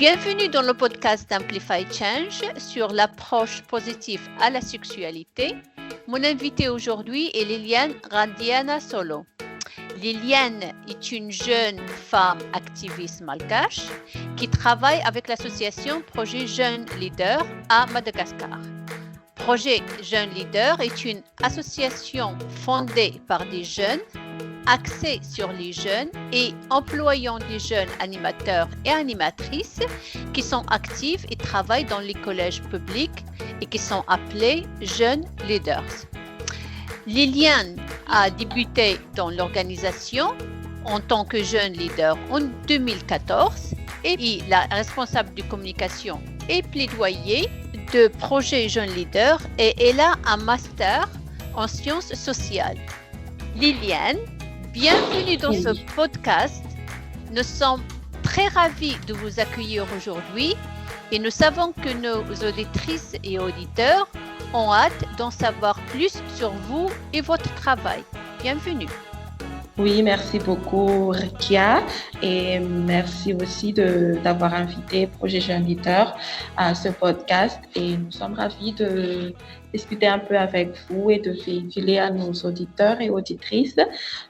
Bienvenue dans le podcast d'Amplify Change sur l'approche positive à la sexualité. Mon invitée aujourd'hui est Liliane Randiana Solo. Liliane est une jeune femme activiste malgache qui travaille avec l'association Projet Jeunes Leaders à Madagascar. Projet Jeunes Leaders est une association fondée par des jeunes, axée sur les jeunes et employant des jeunes animateurs et animatrices qui sont actifs et travaillent dans les collèges publics et qui sont appelés Jeunes Leaders. Liliane a débuté dans l'organisation en tant que jeune leader en 2014 et est la responsable de communication et plaidoyer de Projet Jeunes Leaders et elle a un master en sciences sociales. Liliane, bienvenue dans ce podcast. Nous sommes très ravis de vous accueillir aujourd'hui et nous savons que nos auditrices et auditeurs ont hâte d'en savoir plus sur vous et votre travail. Bienvenue. Oui, merci beaucoup Rekia et merci aussi d'avoir invité Projet Jeunes Leaders à ce podcast et nous sommes ravis de discuter un peu avec vous et de véhiculer à nos auditeurs et auditrices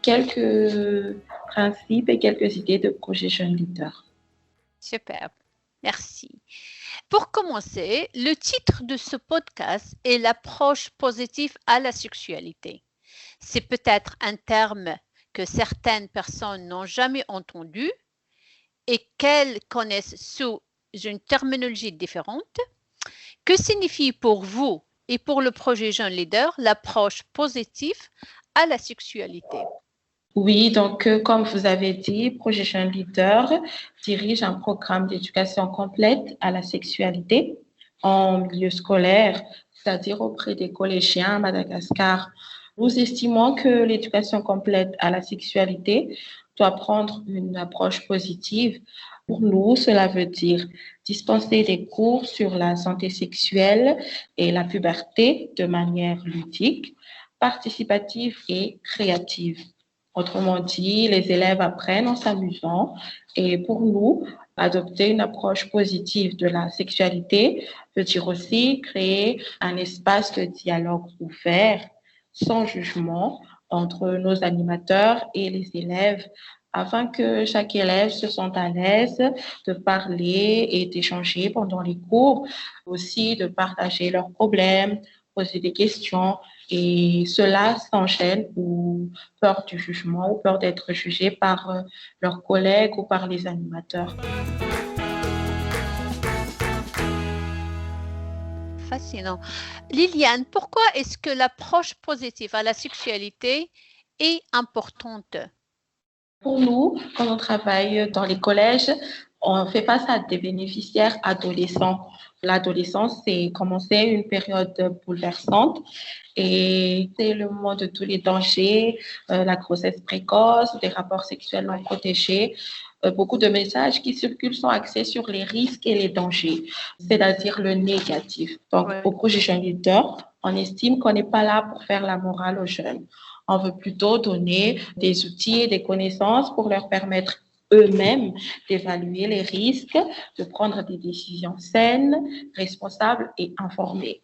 quelques principes et quelques idées de Projet Jeunes Leaders. Super, merci. Pour commencer, le titre de ce podcast est l'approche positive à la sexualité. C'est peut-être un terme que certaines personnes n'ont jamais entendu et qu'elles connaissent sous une terminologie différente. Que signifie pour vous et pour le projet Jeunes Leaders l'approche positive à la sexualité? Oui, donc comme vous avez dit, Projet Jeunes Leaders dirige un programme d'éducation complète à la sexualité en milieu scolaire, c'est-à-dire auprès des collégiens à Madagascar. Nous estimons que l'éducation complète à la sexualité doit prendre une approche positive. Pour nous, cela veut dire dispenser des cours sur la santé sexuelle et la puberté de manière ludique, participative et créative. Autrement dit, les élèves apprennent en s'amusant et pour nous, adopter une approche positive de la sexualité veut dire aussi créer un espace de dialogue ouvert, sans jugement, entre nos animateurs et les élèves, afin que chaque élève se sente à l'aise de parler et d'échanger pendant les cours, aussi de partager leurs problèmes, poser des questions, et cela sans gêne ou peur du jugement ou peur d'être jugé par leurs collègues ou par les animateurs. Fascinant. Liliane, pourquoi est-ce que l'approche positive à la sexualité est importante? Pour nous, quand on travaille dans les collèges, on fait face à des bénéficiaires adolescents. L'adolescence, c'est commencer une période bouleversante et c'est le moment de tous les dangers, la grossesse précoce, des rapports sexuels non protégés. Beaucoup de messages qui circulent sont axés sur les risques et les dangers, c'est-à-dire le négatif. Donc, au Projet Jeunes Leaders, on estime qu'on n'est pas là pour faire la morale aux jeunes. On veut plutôt donner des outils et des connaissances pour leur permettre eux-mêmes d'évaluer les risques, de prendre des décisions saines, responsables et informées.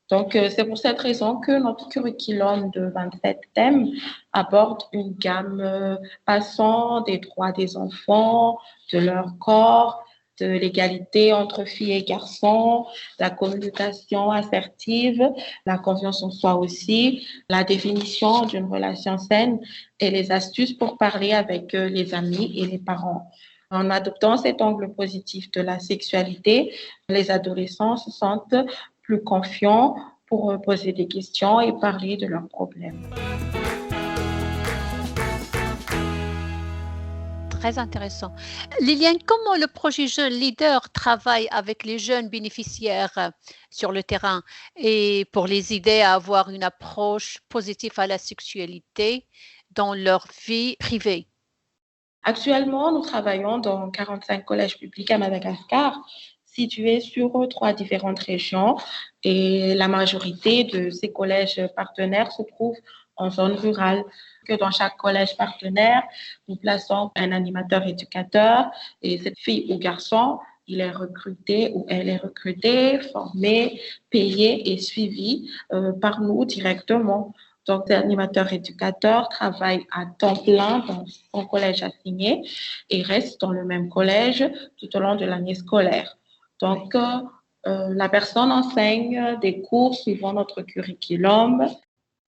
Donc, c'est pour cette raison que notre curriculum de 27 thèmes aborde une gamme passant des droits des enfants, de leur corps, de l'égalité entre filles et garçons, la communication assertive, la confiance en soi aussi, la définition d'une relation saine et les astuces pour parler avec les amis et les parents. En adoptant cet angle positif de la sexualité, les adolescents se sentent plus confiants pour poser des questions et parler de leurs problèmes. Très intéressant. Liliane, comment le projet Jeunes Leaders travaille avec les jeunes bénéficiaires sur le terrain et pour les aider à avoir une approche positive à la sexualité dans leur vie privée? Actuellement, nous travaillons dans 45 collèges publics à Madagascar, situés sur 3 différentes régions et la majorité de ces collèges partenaires se trouvent en zone rurale. Que dans chaque collège partenaire, nous plaçons un animateur éducateur et cette fille ou garçon il est recruté ou elle est recrutée, formée, payée et suivie par nous directement. Donc, l'animateur éducateur travaille à temps plein dans son collège assigné et reste dans le même collège tout au long de l'année scolaire. Donc, la personne enseigne des cours suivant notre curriculum.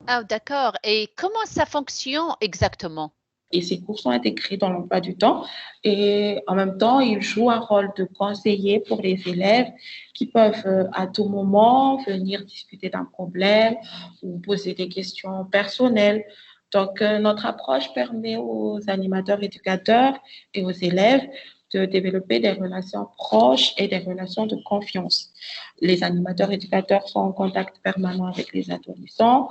Ah, d'accord. Et comment ça fonctionne exactement? Et ces cours sont intégrés dans l'emploi du temps. Et en même temps, ils jouent un rôle de conseiller pour les élèves qui peuvent à tout moment venir discuter d'un problème ou poser des questions personnelles. Donc, notre approche permet aux animateurs éducateurs et aux élèves de développer des relations proches et des relations de confiance. Les animateurs éducateurs sont en contact permanent avec les adolescents.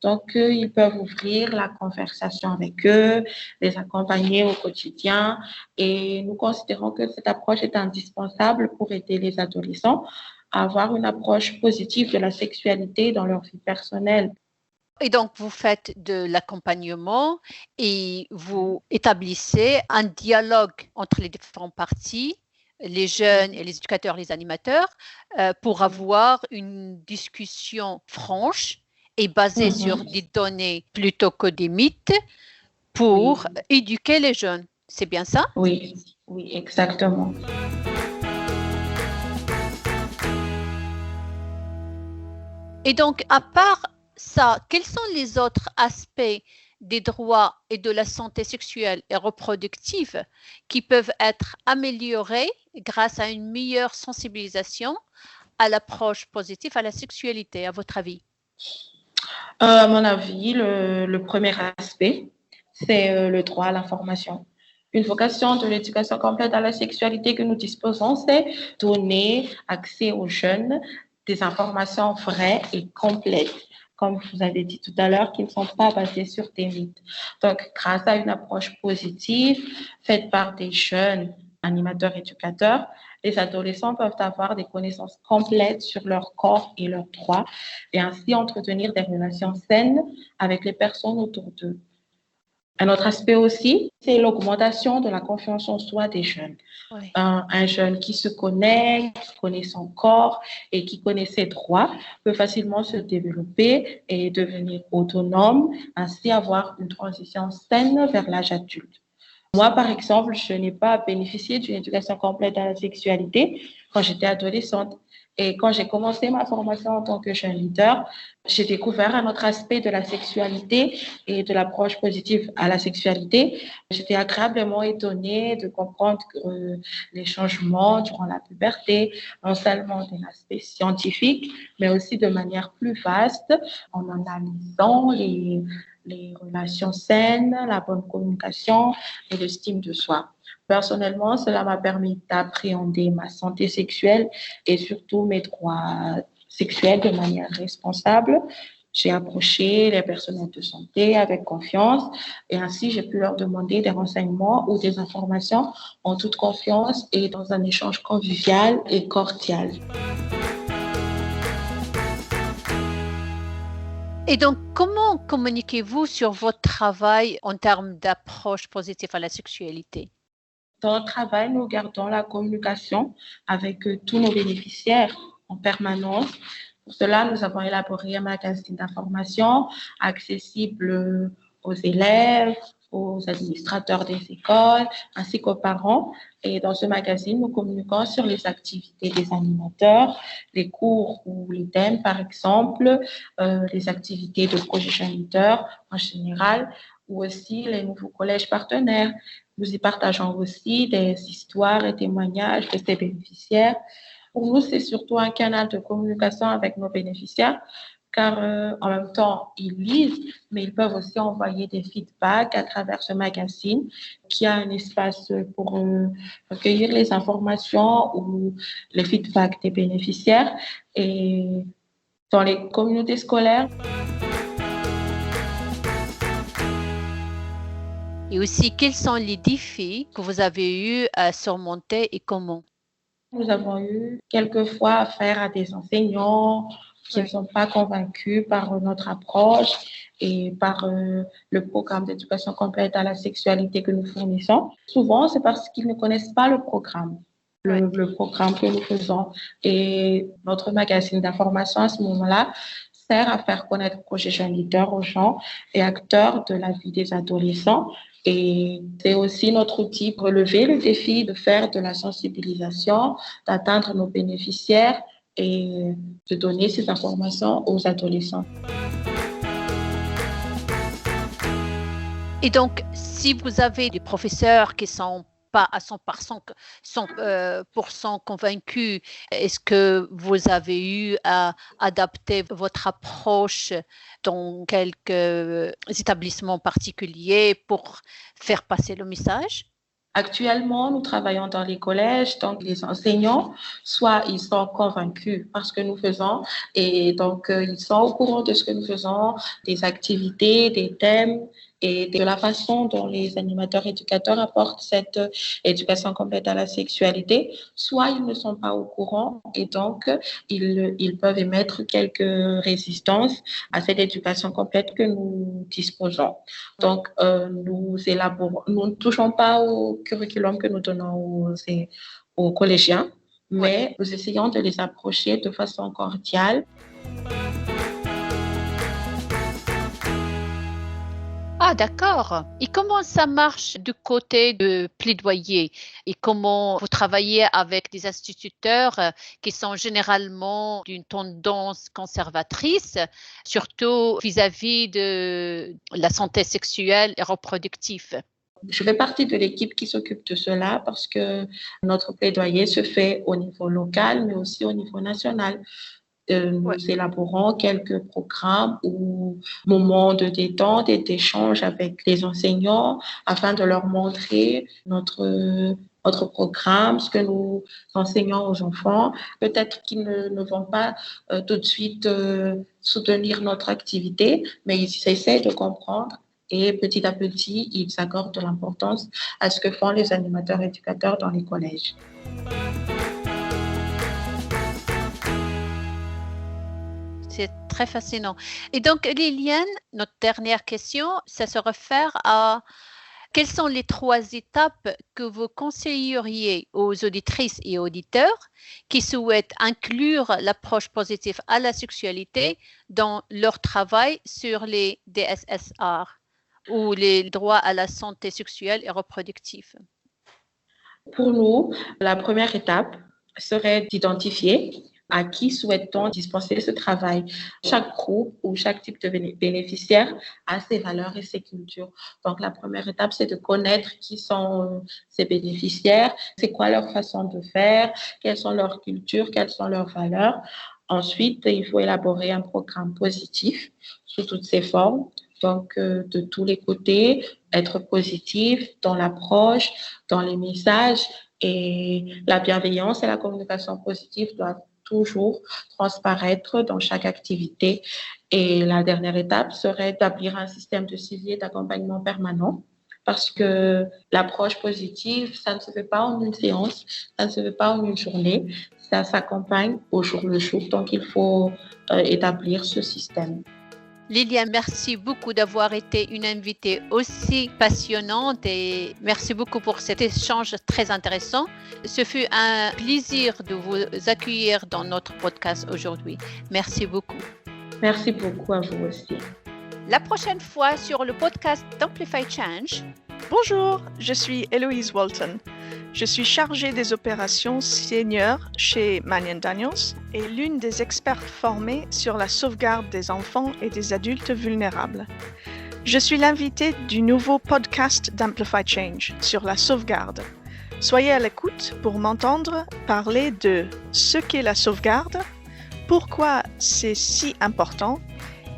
Donc, ils peuvent ouvrir la conversation avec eux, les accompagner au quotidien. Et nous considérons que cette approche est indispensable pour aider les adolescents à avoir une approche positive de la sexualité dans leur vie personnelle. Et donc, vous faites de l'accompagnement et vous établissez un dialogue entre les différentes parties, les jeunes et les éducateurs, les animateurs, pour avoir une discussion franche et basée sur des données plutôt que des mythes pour éduquer les jeunes. C'est bien ça? Oui, oui, exactement. Et donc, à part ça, quels sont les autres aspects des droits et de la santé sexuelle et reproductive qui peuvent être améliorés grâce à une meilleure sensibilisation à l'approche positive à la sexualité, à votre avis? À mon avis, le premier aspect, c'est le droit à l'information. Une vocation de l'éducation complète à la sexualité que nous disposons, c'est donner accès aux jeunes des informations vraies et complètes, comme je vous avais dit tout à l'heure, qui ne sont pas basées sur des mythes. Donc, grâce à une approche positive faite par des jeunes animateurs éducateurs, les adolescents peuvent avoir des connaissances complètes sur leur corps et leurs droits et ainsi entretenir des relations saines avec les personnes autour d'eux. Un autre aspect aussi, c'est l'augmentation de la confiance en soi des jeunes. Oui. Un jeune qui se connaît, qui connaît son corps et qui connaît ses droits peut facilement se développer et devenir autonome, ainsi avoir une transition saine vers l'âge adulte. Moi, par exemple, je n'ai pas bénéficié d'une éducation complète à la sexualité quand j'étais adolescente. Et quand j'ai commencé ma formation en tant que jeune leader, j'ai découvert un autre aspect de la sexualité et de l'approche positive à la sexualité. J'étais agréablement étonnée de comprendre que les changements durant la puberté, non seulement d'un aspect scientifique, mais aussi de manière plus vaste, en analysant les relations saines, la bonne communication et l'estime de soi. Personnellement, cela m'a permis d'appréhender ma santé sexuelle et surtout mes droits sexuels de manière responsable. J'ai approché les personnels de santé avec confiance et ainsi j'ai pu leur demander des renseignements ou des informations en toute confiance et dans un échange convivial et cordial. Et donc, comment communiquez-vous sur votre travail en termes d'approche positive à la sexualité? Dans notre travail, nous gardons la communication avec tous nos bénéficiaires en permanence. Pour cela, nous avons élaboré un magazine d'information accessible aux élèves, aux administrateurs des écoles, ainsi qu'aux parents. Et dans ce magazine, nous communiquons sur les activités des animateurs, les cours ou les thèmes, par exemple, les activités de projet Jeune Leader en général, ou aussi les nouveaux collèges partenaires. Nous y partageons aussi des histoires et témoignages de ces bénéficiaires. Pour nous, c'est surtout un canal de communication avec nos bénéficiaires, car en même temps, ils lisent, mais ils peuvent aussi envoyer des feedbacks à travers ce magazine qui a un espace pour recueillir les informations ou les feedbacks des bénéficiaires. Et dans les communautés scolaires, Et aussi, quels sont les défis que vous avez eu à surmonter et comment? nous avons eu quelquefois affaire à des enseignants qui ne sont pas convaincus par notre approche et par le programme d'éducation complète à la sexualité que nous fournissons. Souvent, c'est parce qu'ils ne connaissent pas le programme. le programme que nous faisons. Et notre magazine d'information à ce moment-là sert à faire connaître Projet Jeunes Leaders aux gens et acteurs de la vie des adolescents. Et c'est aussi notre outil pour relever le défi de faire de la sensibilisation, d'atteindre nos bénéficiaires et de donner ces informations aux adolescents. Et donc, si vous avez des professeurs qui sont pas à 100% convaincus, est-ce que vous avez eu à adapter votre approche dans quelques établissements particuliers pour faire passer le message? Actuellement, nous travaillons dans les collèges, donc les enseignants, soit ils sont convaincus par ce que nous faisons et donc ils sont au courant de ce que nous faisons, des activités, des thèmes et de la façon dont les animateurs éducateurs apportent cette éducation complète à la sexualité, soit ils ne sont pas au courant et donc ils peuvent émettre quelques résistances à cette éducation complète que nous disposons. Donc, nous ne touchons pas au curriculum que nous donnons aux collégiens, mais nous essayons de les approcher de façon cordiale. Ah, d'accord. Et comment ça marche du côté de plaidoyer? Et comment vous travaillez avec des instituteurs qui sont généralement d'une tendance conservatrice, surtout vis-à-vis de la santé sexuelle et reproductive? Je fais partie de l'équipe qui s'occupe de cela parce que notre plaidoyer se fait au niveau local, mais aussi au niveau national. Nous élaborons quelques programmes ou moments de détente et d'échange avec les enseignants afin de leur montrer notre programme, ce que nous enseignons aux enfants. Peut-être qu'ils ne vont pas tout de suite soutenir notre activité, mais ils essaient de comprendre. Et petit à petit, ils accordent de l'importance à ce que font les animateurs éducateurs dans les collèges. C'est très fascinant. Et donc, Liliane, notre dernière question, ça se réfère à quelles sont les 3 étapes que vous conseilleriez aux auditrices et auditeurs qui souhaitent inclure l'approche positive à la sexualité dans leur travail sur les DSSR ou les droits à la santé sexuelle et reproductive? Pour nous, la première étape serait d'identifier à qui souhaite-t-on dispenser ce travail. Chaque groupe ou chaque type de bénéficiaire a ses valeurs et ses cultures. Donc, la première étape, c'est de connaître qui sont ces bénéficiaires, c'est quoi leur façon de faire, quelles sont leurs cultures, quelles sont leurs valeurs. Ensuite, il faut élaborer un programme positif sous toutes ses formes. Donc, de tous les côtés, être positif dans l'approche, dans les messages et la bienveillance et la communication positive doivent toujours transparaître dans chaque activité. Et la dernière étape serait d'établir un système de suivi et d'accompagnement permanent parce que l'approche positive, ça ne se fait pas en une séance, ça ne se fait pas en une journée, ça s'accompagne au jour le jour. Donc, il faut établir ce système. Liliane, merci beaucoup d'avoir été une invitée aussi passionnante et merci beaucoup pour cet échange très intéressant. Ce fut un plaisir de vous accueillir dans notre podcast aujourd'hui. Merci beaucoup. Merci beaucoup à vous aussi. La prochaine fois sur le podcast d'Amplify Change. Bonjour, je suis Héloïse Walton. Je suis chargée des opérations seniors chez Manion Daniels et l'une des expertes formées sur la sauvegarde des enfants et des adultes vulnérables. Je suis l'invitée du nouveau podcast d'Amplify Change sur la sauvegarde. Soyez à l'écoute pour m'entendre parler de ce qu'est la sauvegarde, pourquoi c'est si important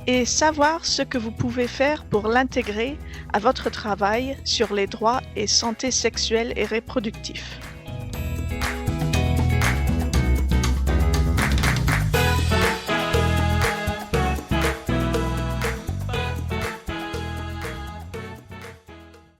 et savoir ce que vous pouvez faire pour l'intégrer à votre travail sur les droits et santé sexuelle et reproductive.